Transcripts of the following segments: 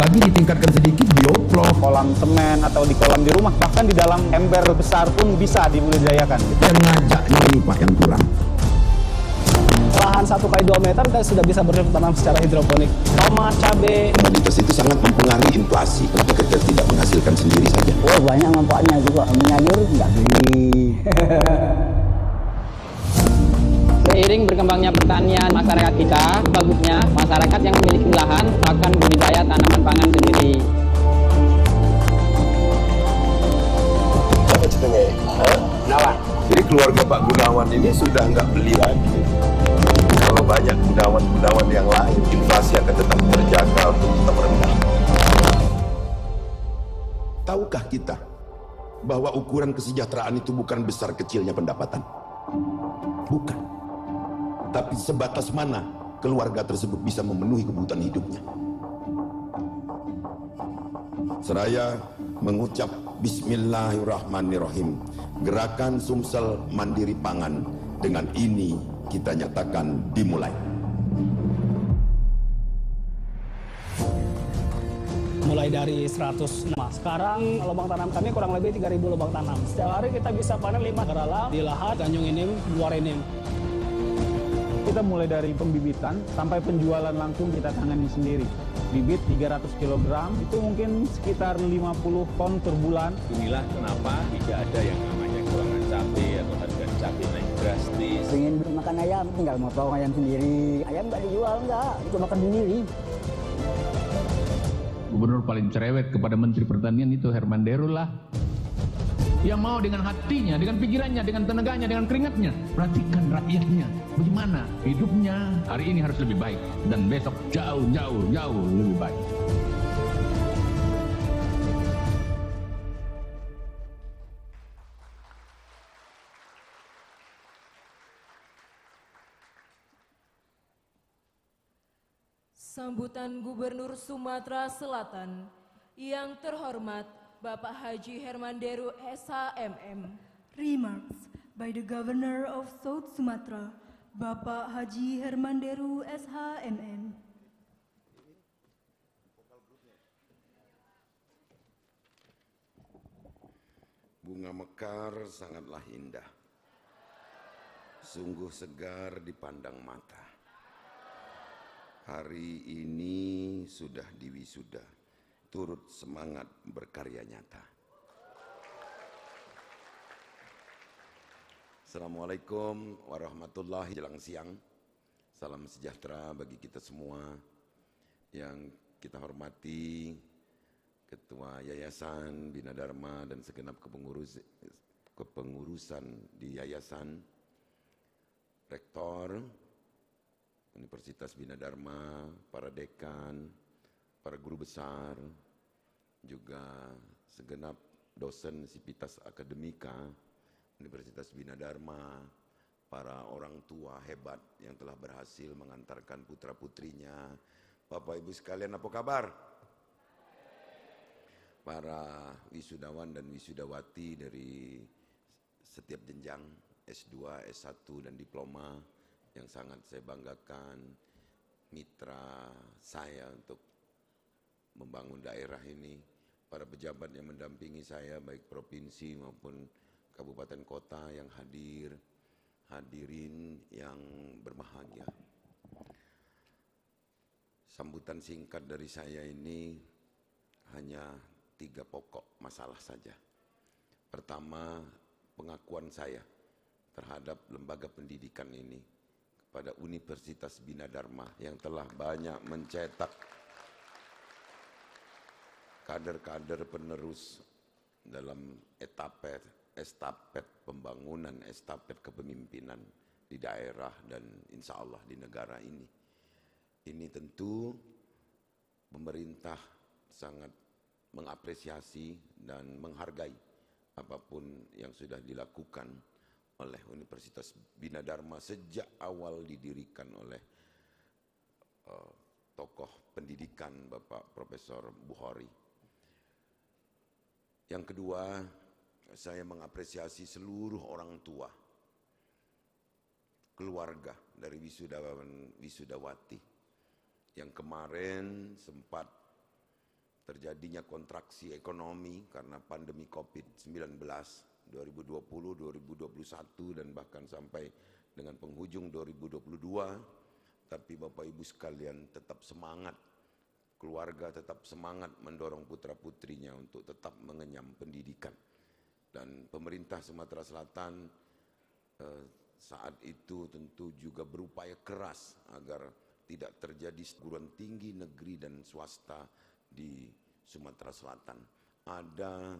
lagi ditingkatkan sedikit, dioplok. Kolam semen atau di kolam di rumah, bahkan di dalam ember besar pun bisa dibudidayakan. Yang ngajaknya ini Pak yang kurang. Lahan 1x2 meter kita sudah bisa bercocok tanam secara hidroponik. Tomat, cabai. Komoditas itu sangat mempengaruhi inflasi. Kenapa kita tidak menghasilkan sendiri saja? Oh, banyak manfaatnya juga. Menyanyur nggak beli. Seiring berkembangnya pertanian masyarakat kita, bagusnya masyarakat yang memiliki lahan akan budidaya tanaman pangan sendiri. Apa ceritanya ya? Gunawan. Jadi keluarga Pak Gunawan ini sudah nggak beli lagi. Kalau banyak Gunawan yang lain, inflasi akan tetap terjaga untuk tetap rendah. Tahukah kita bahwa ukuran kesejahteraan itu bukan besar kecilnya pendapatan? Bukan. Tapi sebatas mana keluarga tersebut bisa memenuhi kebutuhan hidupnya. Seraya mengucap Bismillahirrahmanirrahim, gerakan Sumsel Mandiri Pangan dengan ini kita nyatakan dimulai. Mulai dari 100. Nah, sekarang lubang tanam kami kurang lebih 3.000 lubang tanam. Setiap hari kita bisa panen 5 gerala di Lahat, Tanjung Inim, Luar Inim. Kita mulai dari pembibitan sampai penjualan langsung kita tangani sendiri. Bibit 300 kg itu mungkin sekitar 50 ton per bulan. Inilah kenapa tidak ada yang namanya keuangan cabai atau harga cabai naik drastis. Pengen makan ayam, tinggal motong ayam sendiri. Ayam nggak dijual, nggak. Itu makan sendiri. Gubernur paling cerewet kepada Menteri Pertanian itu Herman Deru lah. Yang mau dengan hatinya, dengan pikirannya, dengan tenaganya, dengan keringatnya. Perhatikan rakyatnya. Bagaimana hidupnya hari ini harus lebih baik. Dan besok jauh lebih baik. Sambutan Gubernur Sumatera Selatan yang terhormat Bapak Haji Herman Deru SHMM. Remarks by the Governor of South Sumatra, Bapak Haji Herman Deru SHMM. Bunga mekar sangatlah indah, sungguh segar dipandang mata. Hari ini sudah diwisuda, turut semangat berkarya nyata. Assalamualaikum warahmatullahi jelang siang. Salam sejahtera bagi kita semua. Yang kita hormati Ketua Yayasan Bina Dharma dan segenap kepengurusan di Yayasan, Rektor Universitas Bina Dharma, para dekan, para guru besar, juga segenap dosen Sivitas Akademika Universitas Bina Dharma, para orang tua hebat yang telah berhasil mengantarkan putra-putrinya. Bapak Ibu sekalian, apa kabar? Para wisudawan dan wisudawati dari setiap jenjang S2, S1 dan diploma yang sangat saya banggakan, mitra saya untuk membangun daerah ini, para pejabat yang mendampingi saya baik provinsi maupun kabupaten kota yang hadirin yang berbahagia. Sambutan singkat dari saya ini hanya 3 pokok masalah saja. Pertama, pengakuan saya terhadap lembaga pendidikan ini kepada Universitas Bina Dharma yang telah banyak mencetak kader-kader penerus dalam estafet pembangunan, estafet kepemimpinan di daerah dan insya Allah di negara ini. Ini tentu pemerintah sangat mengapresiasi dan menghargai apapun yang sudah dilakukan oleh Universitas Bina Dharma sejak awal didirikan oleh tokoh pendidikan Bapak Profesor Bukhari. Yang kedua, saya mengapresiasi seluruh orang tua, keluarga dari wisudawan wisudawati yang kemarin sempat terjadinya kontraksi ekonomi karena pandemi COVID-19 2020, 2021 dan bahkan sampai dengan penghujung 2022. Tapi Bapak Ibu sekalian tetap semangat, keluarga tetap semangat mendorong putra-putrinya untuk tetap mengenyam pendidikan. Dan pemerintah Sumatera Selatan saat itu tentu juga berupaya keras agar tidak terjadi perguruan tinggi negeri dan swasta di Sumatera Selatan. Ada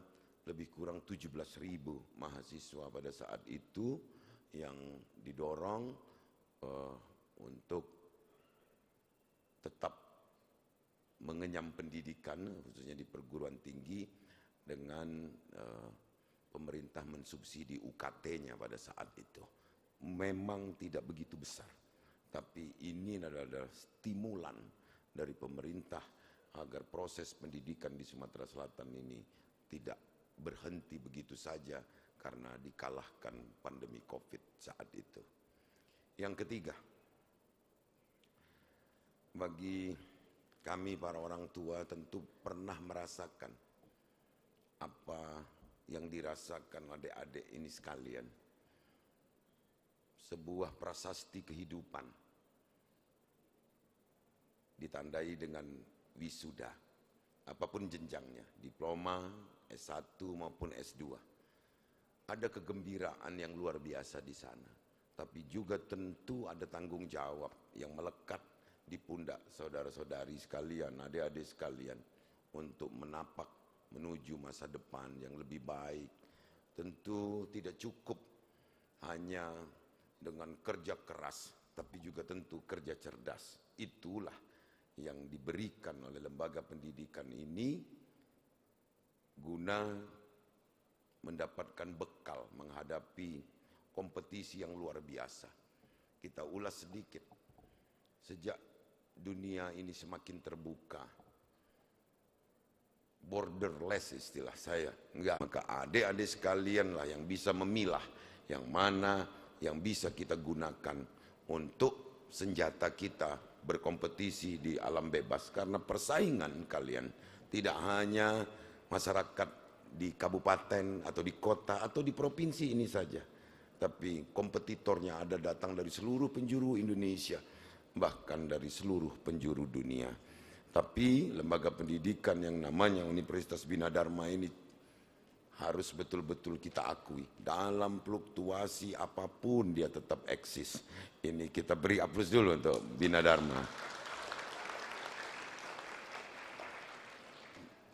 lebih kurang 17.000 mahasiswa pada saat itu yang didorong untuk tetap mengenyam pendidikan, khususnya di perguruan tinggi, dengan pemerintah mensubsidi UKT-nya pada saat itu. Memang tidak begitu besar, tapi ini adalah stimulan dari pemerintah agar proses pendidikan di Sumatera Selatan ini tidak berhenti begitu saja karena dikalahkan pandemi COVID saat itu. Yang ketiga, bagi kami para orang tua tentu pernah merasakan apa yang dirasakan adik-adik ini sekalian. Sebuah prasasti kehidupan ditandai dengan wisuda, apapun jenjangnya, diploma, S1 maupun S2. Ada kegembiraan yang luar biasa di sana, tapi juga tentu ada tanggung jawab yang melekat di pundak saudara-saudari sekalian, adik-adik sekalian, untuk menapak menuju masa depan yang lebih baik. Tentu tidak cukup hanya dengan kerja keras, tapi juga tentu kerja cerdas. Itulah yang diberikan oleh lembaga pendidikan ini guna mendapatkan bekal menghadapi kompetisi yang luar biasa. Kita ulas sedikit. Sejak dunia ini semakin terbuka, borderless istilah saya, enggak, maka adik-adik sekalian lah yang bisa memilah yang mana yang bisa kita gunakan untuk senjata kita berkompetisi di alam bebas. Karena persaingan kalian tidak hanya masyarakat di kabupaten atau di kota atau di provinsi ini saja, tapi kompetitornya ada datang dari seluruh penjuru Indonesia, bahkan dari seluruh penjuru dunia. Tapi lembaga pendidikan yang namanya Universitas Bina Dharma ini harus betul-betul kita akui, dalam fluktuasi apapun dia tetap eksis. Ini kita beri aplaus dulu untuk Bina Dharma.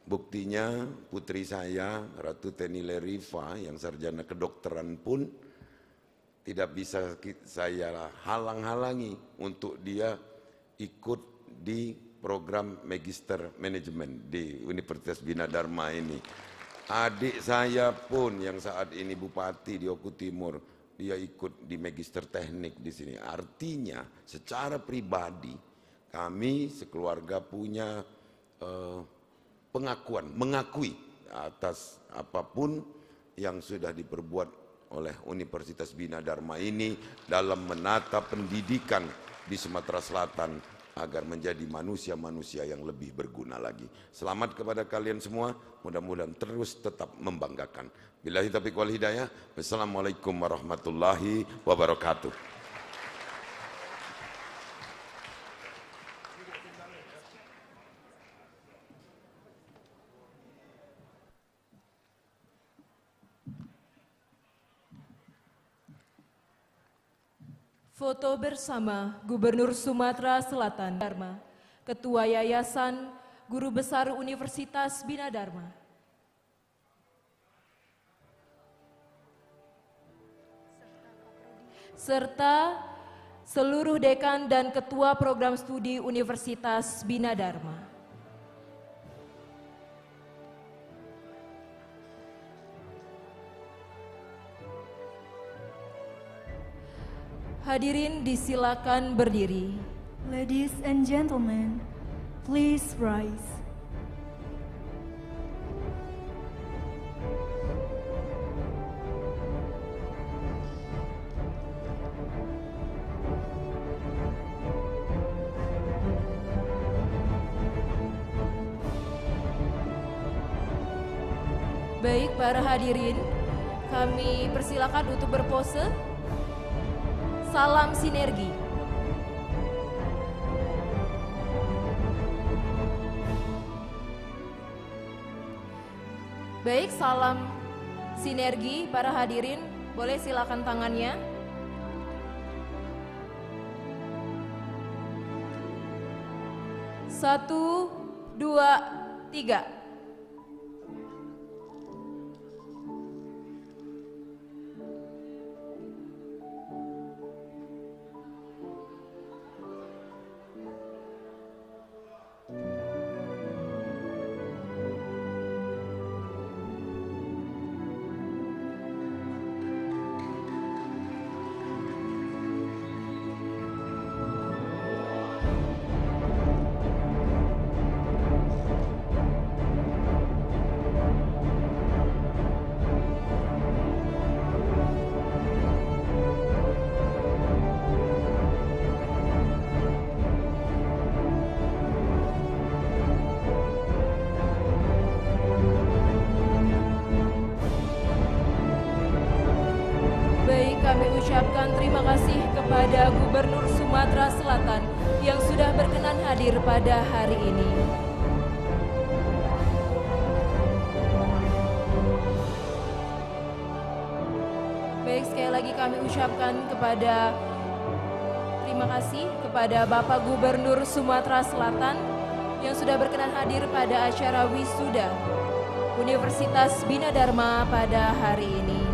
Buktinya putri saya, Ratu Tenile Rifa, yang sarjana kedokteran pun tidak bisa saya halang-halangi untuk dia ikut di program Magister Manajemen di Universitas Bina Dharma ini. Adik saya pun yang saat ini Bupati di Oku Timur, dia ikut di Magister Teknik di sini. Artinya secara pribadi kami sekeluarga punya pengakuan, mengakui atas apapun yang sudah diperbuat oleh Universitas Bina Dharma ini dalam menata pendidikan di Sumatera Selatan agar menjadi manusia-manusia yang lebih berguna lagi. Selamat kepada kalian semua, mudah-mudahan terus tetap membanggakan. Billahi taufiq wal hidayah. Wassalamualaikum warahmatullahi wabarakatuh. Foto bersama Gubernur Sumatera Selatan Dharma, Ketua Yayasan Guru Besar Universitas Bina Dharma. Serta seluruh dekan dan ketua program studi Universitas Bina Dharma. Hadirin disilakan berdiri. Ladies and gentlemen, please rise. Baik para hadirin, kami persilakan untuk berpose. Salam sinergi. Baik, salam sinergi para hadirin, boleh silakan tangannya. Satu, dua, tiga. Kami ucapkan terima kasih kepada Gubernur Sumatera Selatan yang sudah berkenan hadir pada hari ini. Baik, sekali lagi kami ucapkan terima kasih kepada Bapak Gubernur Sumatera Selatan yang sudah berkenan hadir pada acara wisuda Universitas Bina Dharma pada hari ini.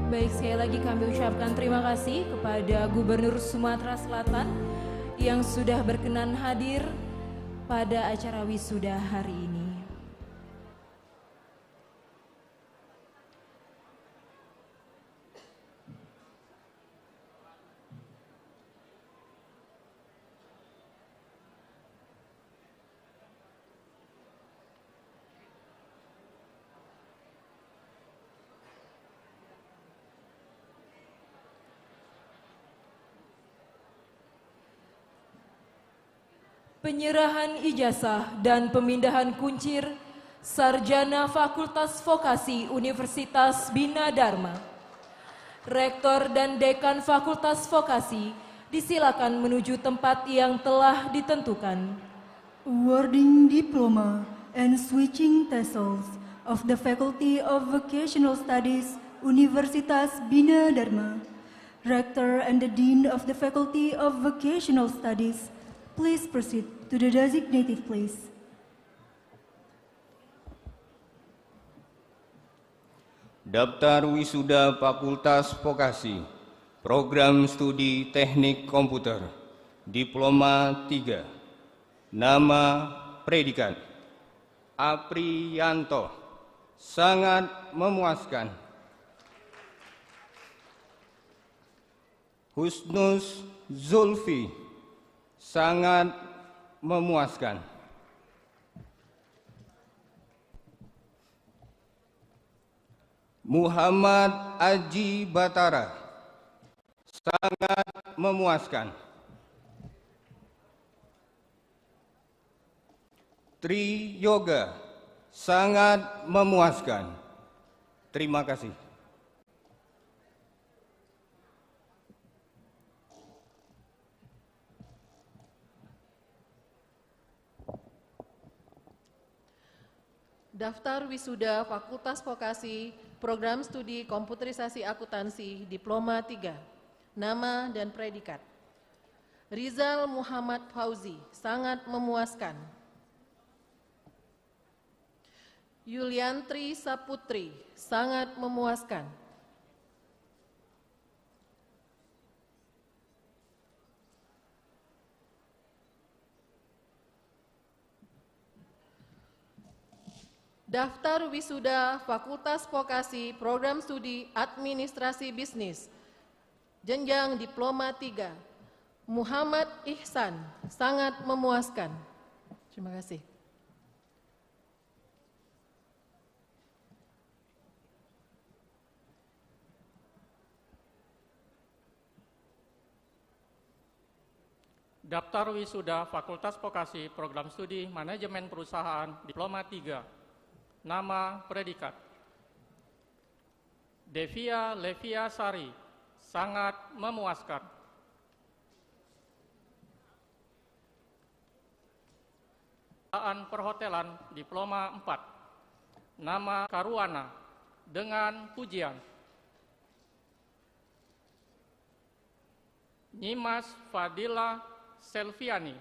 Baik, sekali lagi kami ucapkan terima kasih kepada Gubernur Sumatera Selatan yang sudah berkenan hadir pada acara wisuda hari ini. Penyerahan ijazah dan pemindahan kuncir Sarjana Fakultas Vokasi Universitas Bina Dharma. Rektor dan Dekan Fakultas Vokasi disilakan menuju tempat yang telah ditentukan. Awarding diploma and switching tassels of the Faculty of Vocational Studies, Universitas Bina Dharma. Rector and the Dean of the Faculty of Vocational Studies, please proceed to the designated place. Daftar Wisuda Fakultas Vokasi, Program Studi Teknik Komputer, Diploma 3, Nama Predikat, Apriyanto, sangat memuaskan. Husnus Zulfi, sangat memuaskan. Muhammad Aji Batara, sangat memuaskan. Tri Yoga, sangat memuaskan. Terima kasih. Daftar Wisuda Fakultas Vokasi, Program Studi Komputerisasi Akuntansi, Diploma 3, Nama dan Predikat. Rizal Muhammad Fauzi, sangat memuaskan. Yuliantri Saputri, sangat memuaskan. Daftar Wisuda Fakultas Vokasi Program Studi Administrasi Bisnis Jenjang Diploma 3 Muhammad Ihsan, sangat memuaskan. Terima kasih. Daftar Wisuda Fakultas Vokasi Program Studi Manajemen Perusahaan Diploma 3 Nama Predikat Devia Levia Sari, sangat memuaskan. Perhotelan Diploma 4 Nama Karuana dengan pujian. Nyimas Fadila Selviani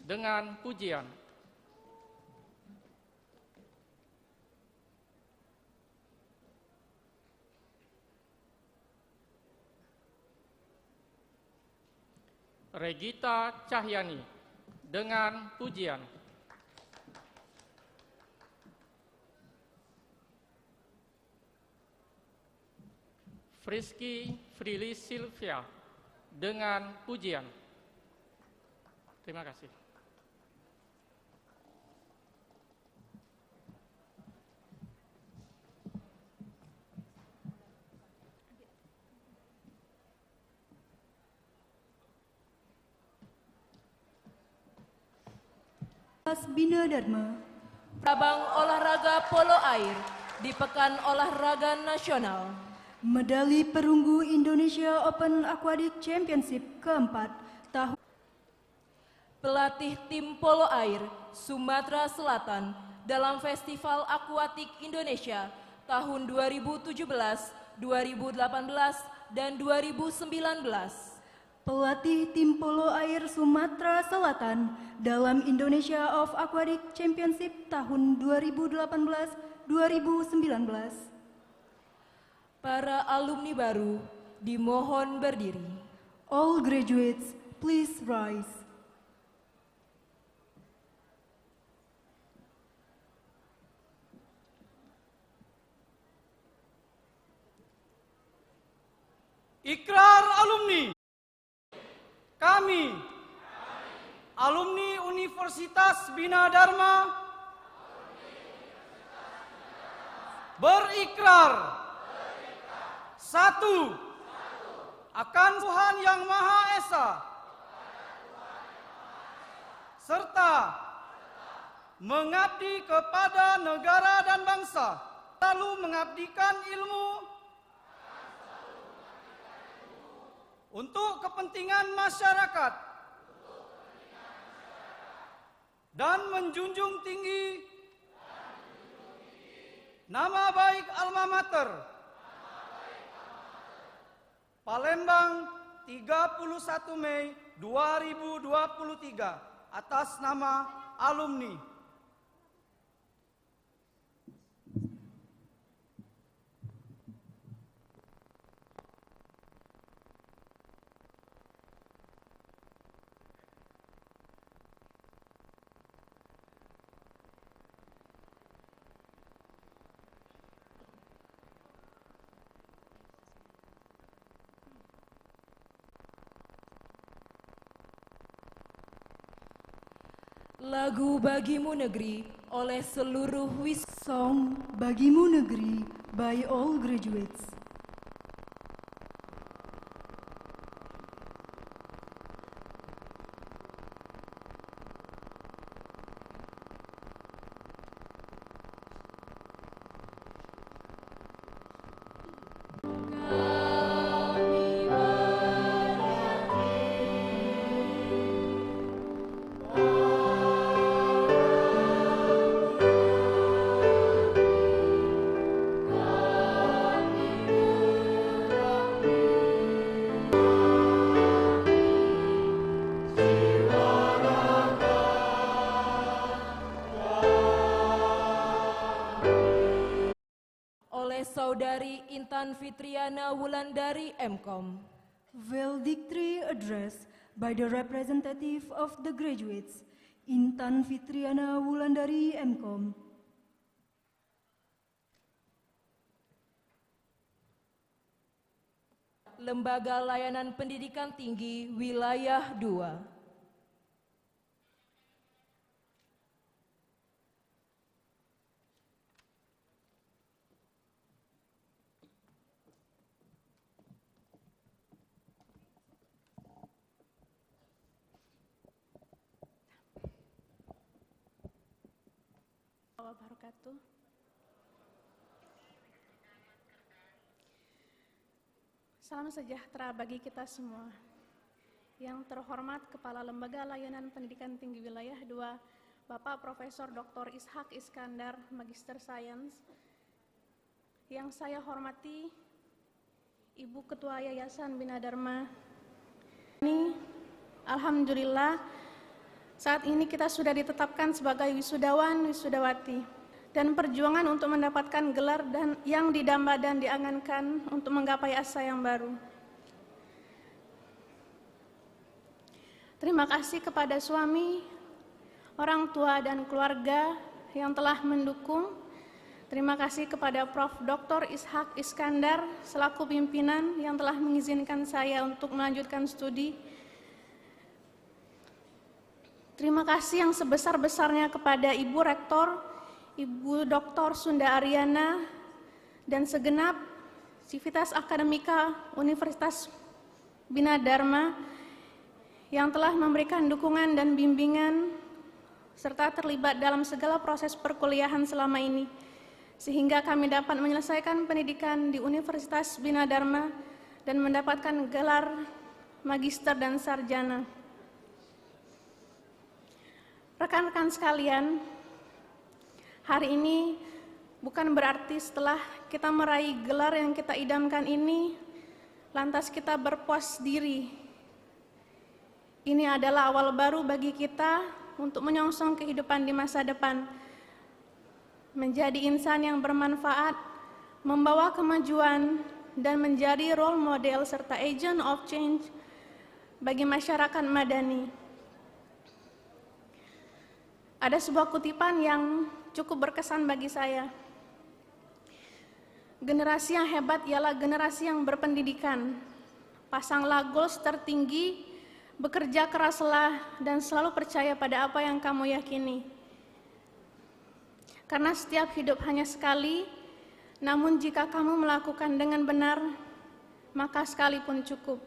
dengan pujian. Regita Cahyani dengan pujian. Friski Frili Silvia dengan pujian. Terima kasih. Bina Dharma. Cabang olahraga polo air di Pekan Olahraga Nasional. Medali perunggu Indonesia Open Aquatic Championship keempat tahun. Pelatih tim polo air Sumatera Selatan dalam Festival Akuatik Indonesia tahun 2017, 2018, dan 2019. Pelatih tim polo air Sumatera Selatan dalam Indonesia of Aquatic Championship tahun 2018-2019. Para alumni baru dimohon berdiri. All graduates, please rise. Ikrar alumni. Kami, alumni Universitas Bina Dharma, berikrar. Satu, akan Tuhan Yang Maha Esa, serta mengabdi kepada negara dan bangsa, selalu mengabdikan ilmu untuk kepentingan masyarakat dan menjunjung tinggi nama baik alma mater Palembang 31 Mei 2023 atas nama alumni. Lagu Bagimu Negeri oleh seluruh Song Bagimu Negeri by all graduates. Saudari Intan Fitriana Wulandari MKom. Valedictory address by the representative of the graduates, Intan Fitriana Wulandari MKom. Lembaga Layanan Pendidikan Tinggi Wilayah 2. Wabarakatuh. Salam sejahtera bagi kita semua. Yang terhormat Kepala Lembaga Layanan Pendidikan Tinggi Wilayah 2, Bapak Profesor Dr. Ishak Iskandar, Magister Sains. Yang saya hormati Ibu Ketua Yayasan Bina Dharma. Ini alhamdulillah saat ini kita sudah ditetapkan sebagai wisudawan, wisudawati, dan perjuangan untuk mendapatkan gelar dan yang didamba dan diangankan untuk menggapai asa yang baru. Terima kasih kepada suami, orang tua dan keluarga yang telah mendukung. Terima kasih kepada Prof. Dr. Ishak Iskandar selaku pimpinan yang telah mengizinkan saya untuk melanjutkan studi. Terima kasih yang sebesar-besarnya kepada Ibu Rektor, Ibu Dr. Sunda Ariana, dan segenap Sivitas Akademika Universitas Bina Dharma yang telah memberikan dukungan dan bimbingan serta terlibat dalam segala proses perkuliahan selama ini, sehingga kami dapat menyelesaikan pendidikan di Universitas Bina Dharma dan mendapatkan gelar magister dan sarjana. Rekan-rekan sekalian, hari ini bukan berarti setelah kita meraih gelar yang kita idamkan ini, lantas kita berpuas diri. Ini adalah awal baru bagi kita untuk menyongsong kehidupan di masa depan, menjadi insan yang bermanfaat, membawa kemajuan, dan menjadi role model serta agent of change bagi masyarakat madani. Ada sebuah kutipan yang cukup berkesan bagi saya. Generasi yang hebat ialah generasi yang berpendidikan. Pasanglah goals tertinggi, bekerja keraslah, dan selalu percaya pada apa yang kamu yakini. Karena setiap hidup hanya sekali, namun jika kamu melakukan dengan benar, maka sekali pun cukup.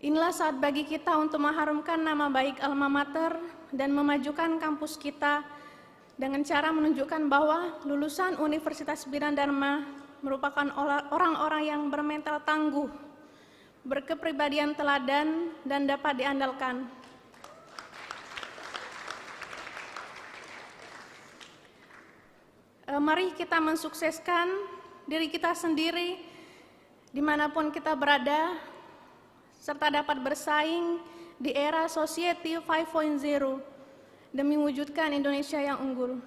Inilah saat bagi kita untuk mengharumkan nama baik alma mater dan memajukan kampus kita dengan cara menunjukkan bahwa lulusan Universitas Bina Dharma merupakan orang-orang yang bermental tangguh, berkepribadian teladan, dan dapat diandalkan. Mari kita mensukseskan diri kita sendiri dimanapun kita berada, serta dapat bersaing di era Society 5.0 demi mewujudkan Indonesia yang unggul.